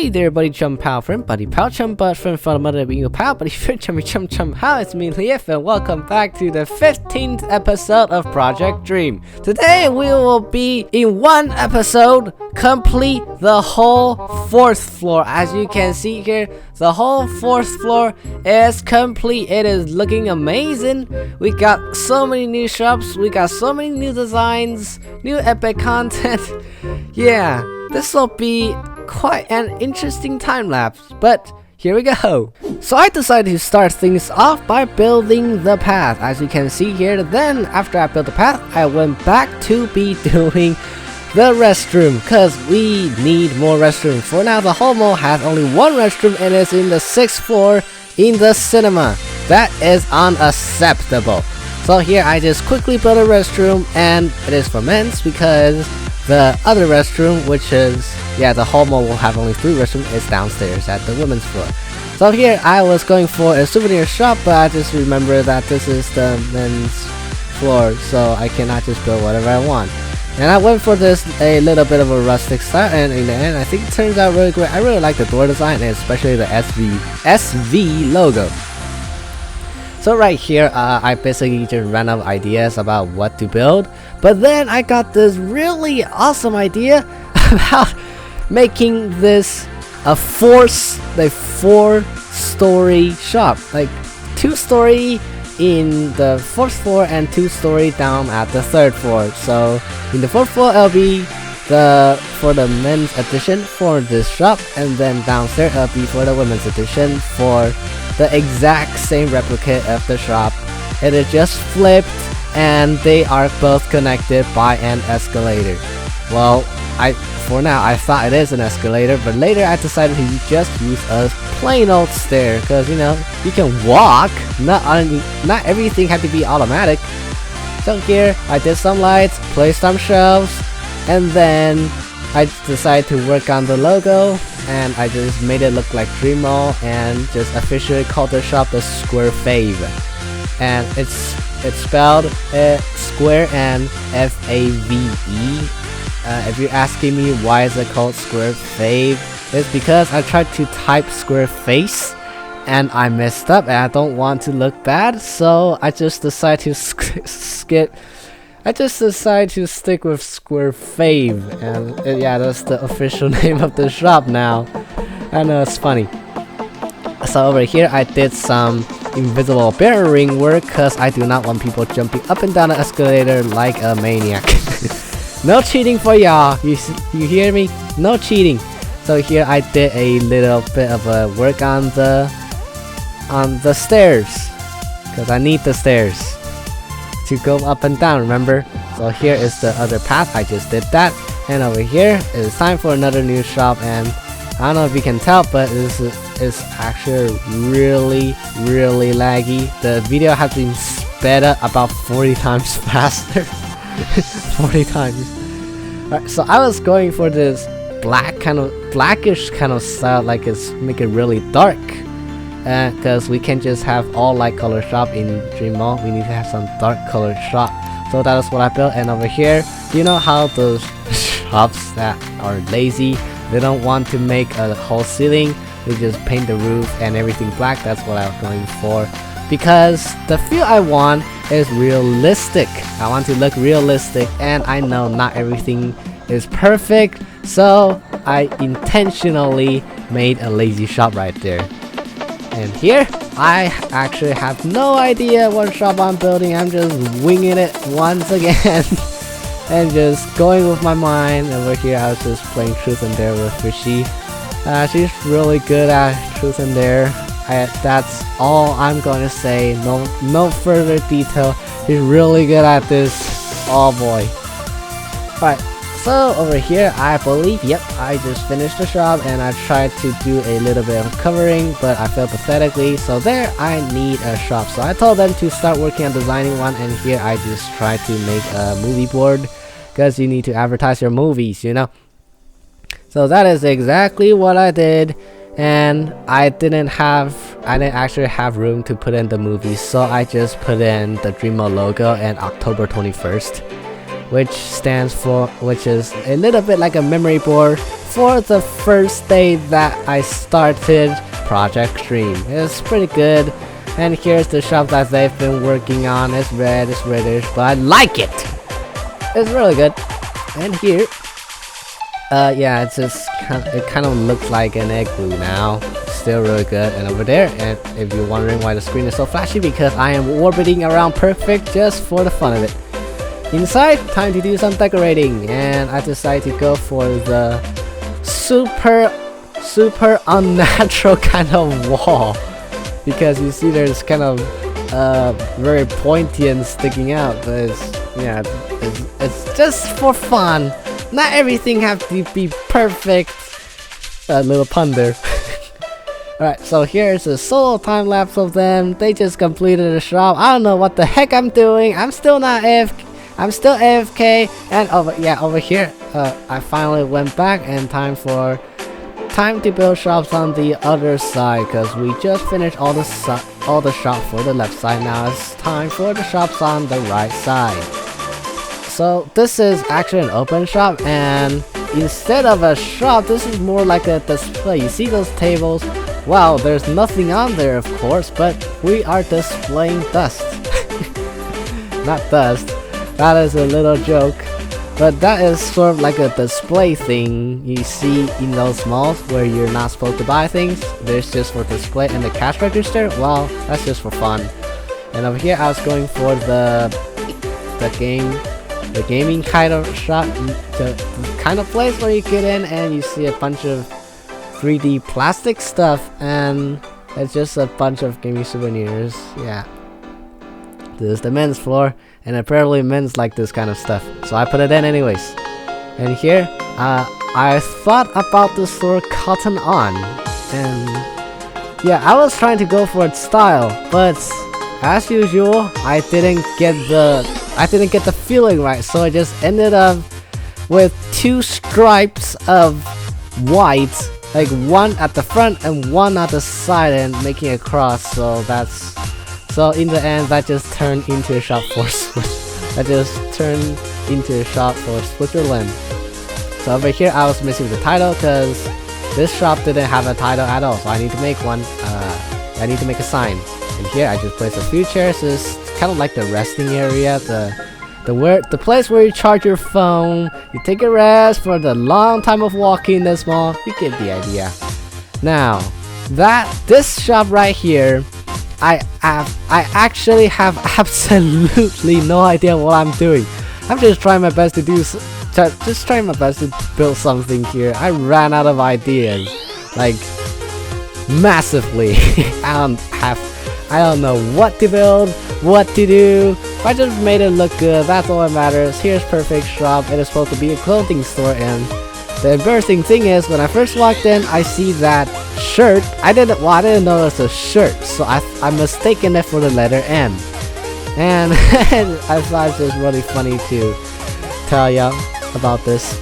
Hey there, buddy chum pal friend, buddy pal chum butt friend from mother being your pal, buddy friend chummy chum chum. How it's me, Lief, and welcome back to the 15th episode of Project Dream. Today we will be in one episode complete the whole 4th floor. As you can see here, the whole 4th floor is complete. It is looking amazing. We got so many new shops, we got so many new designs, new epic content. Yeah, this will be quite an interesting time lapse, but here we go. So I decided to start things off by building the path, as you can see here. Then after I built the path, I went back to be doing the restroom, because we need more restroom. For now, the whole mall has only one restroom, and it's in the 6th floor in the cinema. That is unacceptable. So here I just quickly built a restroom, and it is for men's because the other restroom, which is, yeah, the whole mall will have only 3 restrooms, is downstairs at the women's floor. So here I was going for a souvenir shop, but I just remember that this is the men's floor, so I cannot just build whatever I want. And I went for this a little bit of a rustic style, and in the end I think it turns out really great. I really like the door design, and especially the SV logo. So right here, I basically just ran out of ideas about what to build, but then I got this really awesome idea about making this a 4-story shop, like 2-story in the 4th floor and 2-story down at the 3rd floor. So in the 4th floor it'll be for the men's edition for this shop, and then downstairs it'll be for the women's edition for the exact same replica of the shop. It is just flipped, and they are both connected by an escalator. Well, for now I thought it is an escalator, but later I decided to just use a plain old stair, because you know, you can walk, not everything had to be automatic. So here I did some lights, placed some shelves, and then I decided to work on the logo, and I just made it look like Dream Mall, and just officially called the shop the Square Fave. And it's spelled Square and F-A-V-E. If you're asking me why is it called Square Fave, it's because I tried to type Square Face and I messed up, and I don't want to look bad, so I just decided to stick with Square Fave, and yeah, that's the official name of the shop now. I know, it's funny. So over here I did some invisible barriering work, because I do not want people jumping up and down the escalator like a maniac. No cheating for y'all, you hear me? No cheating. So here I did a little bit of a work on the stairs, because I need the stairs to go up and down, remember? So here is the other path, I just did that. And over here it's time for another new shop, and I don't know if you can tell, but this is actually really laggy. The video has been sped up about 40 times faster. 40 times. Alright, so I was going for this blackish kind of style, like make it really dark, because we can't just have all light color shop in Dream Mall, we need to have some dark color shop. So that is what I built. And over here, you know how those shops that are lazy, they don't want to make a whole ceiling, they just paint the roof and everything black. That's what I'm going for, because the feel I want is realistic. I want to look realistic, and I know not everything is perfect, so I intentionally made a lazy shop right there. And here I actually have no idea what shop I'm building. I'm just winging it once again and just going with my mind. Over here I was just playing Truth and Dare with Fishy. She's really good at Truth and Dare. That's all I'm going to say. No further detail. She's really good at this. Oh boy. Alright, so over here I believe, yep, I just finished the shop, and I tried to do a little bit of covering, but I failed pathetically. So there, I need a shop. So I told them to start working on designing one, and here I just tried to make a movie board, because you need to advertise your movies, you know. So that is exactly what I did. And I didn't actually have room to put in the movies, so I just put in the Dream Mall logo and October 21st, which is a little bit like a memory board for the first day that I started Project Stream. It's pretty good. And here's the shop that they've been working on. It's red, it's reddish, but I like it. It's really good. And here, yeah, it's just it kind of looks like an egg glue now. Still really good. And over there, and if you're wondering why the screen is so flashy, because I am orbiting around perfect just for the fun of it. Inside, time to do some decorating, and I decided to go for the super unnatural kind of wall, because you see there's kind of very pointy and sticking out, but it's just for fun. Not everything has to be perfect. A little pun there. Alright, so here's a solo time lapse of them. They just completed the shop. I don't know what the heck I'm doing. I'm still not AFK. I'm still AFK. And over here, I finally went back, and time to build shops on the other side, because we just finished all the shops for the left side. Now it's time for the shops on the right side. So this is actually an open shop, and instead of a shop, this is more like a display. You see those tables? Wow, there's nothing on there, of course, but we are displaying dust. Not dust. That is a little joke. But that is sort of like a display thing you see in those malls where you're not supposed to buy things. There's just for display, and the cash register, well, that's just for fun. And over here I was going for the gaming kind of shop, the kind of place where you get in and you see a bunch of 3D plastic stuff, and it's just a bunch of gaming souvenirs. Yeah. This is the men's floor, and apparently men's like this kind of stuff, so I put it in anyways. And here, I thought about the store Cotton On, and yeah, I was trying to go for its style, but as usual, I didn't get the feeling right, so I just ended up with 2 stripes of white, like one at the front and one at the side, and making a cross. So in the end, that just turned into a shop for Switzerland. So over here, I was missing the title because this shop didn't have a title at all. So I need to make one. I need to make a sign. And here, I just placed a few chairs. It's kind of like the resting area, the place where you charge your phone. You take a rest for the long time of walking this mall. You get the idea. Now, this shop right here, I actually have absolutely no idea what I'm doing. I'm just trying my best to build something here. I ran out of ideas, like massively. I don't know what to build, what to do. I just made it look good. That's all that matters. Here's Perfect Shop. It is supposed to be a clothing store, and the embarrassing thing is, when I first walked in, I see that shirt. I didn't know it was a shirt, so I mistaken it for the letter M. And I thought it was really funny to tell you about this.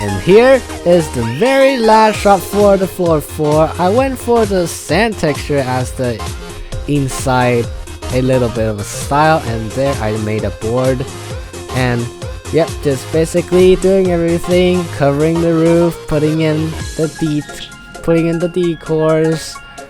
And here is the very last shop for the floor 4. I went for the sand texture as the inside, a little bit of a style, and there I made a board. And yep, just basically doing everything, covering the roof, putting in the decors,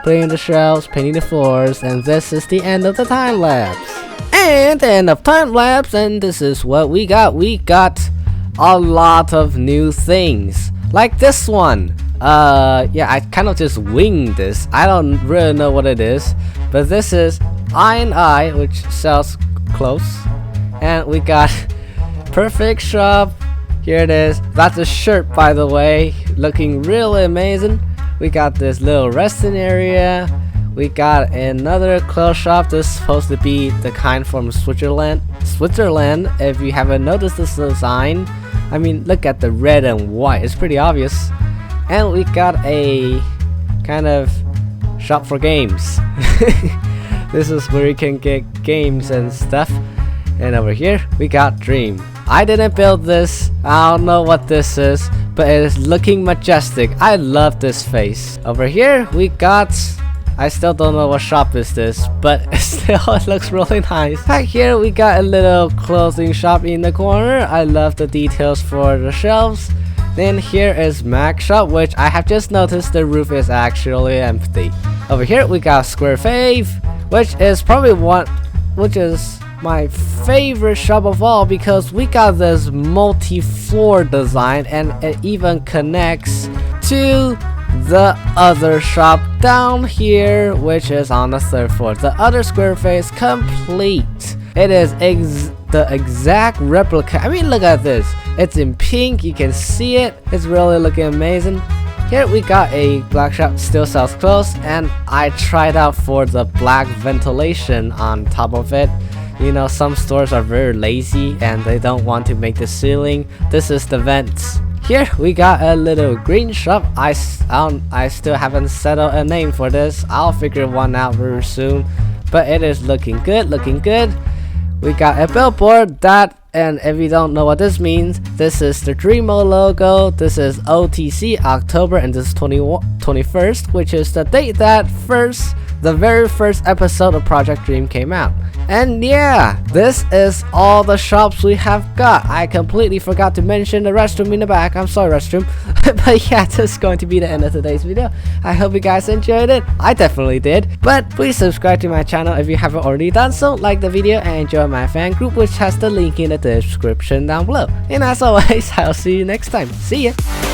putting in the shelves, painting the floors, and this is the end of the time lapse. And the end of time lapse, and this is what we got. We got a lot of new things, like this one. Yeah, I kind of just winged this. I don't really know what it is, but this is I&I, which sells clothes, and we got Perfect Shop. Here it is. That's a shirt, by the way, looking really amazing. We got this little resting area. We got another clothes shop. This is supposed to be the kind from Switzerland. If you haven't noticed this design, I mean, look at the red and white. It's pretty obvious. And we got a kind of shop for games. This is where you can get games and stuff. And over here, we got Dream. I didn't build this. I don't know what this is, but it is looking majestic. I love this face. Over here, we got... I still don't know what shop is this, but still it looks really nice. Back here, we got a little clothing shop in the corner. I love the details for the shelves. Then here is Mac Shop, which I have just noticed the roof is actually empty. Over here we got Square Fave, which is my favorite shop of all, because we got this multi-floor design and it even connects to the other shop down here, which is on the 3rd floor. The other Square Face complete. It is the exact replica. I mean, look at this. It's in pink. You can see it. It's really looking amazing. Here we got a black shop, still sells clothes, and I tried out for the black ventilation on top of it. You know, some stores are very lazy and they don't want to make the ceiling. This is the vents. Here we got a little green shop. I still haven't settled a name for this. I'll figure one out very soon. But it is looking good, looking good. We got a billboard that, and if you don't know what this means, this is the Dreamo logo. This is OTC October, and this is 21st, which is the date that the very first episode of Project Dream came out. And yeah, this is all the shops we have got. I completely forgot to mention the restroom in the back. I'm sorry, restroom. But yeah, this is going to be the end of today's video. I hope you guys enjoyed it. I definitely did. But please subscribe to my channel if you haven't already done so. Like the video and join my fan group, which has the link in the description down below. And as always, I'll see you next time. See ya!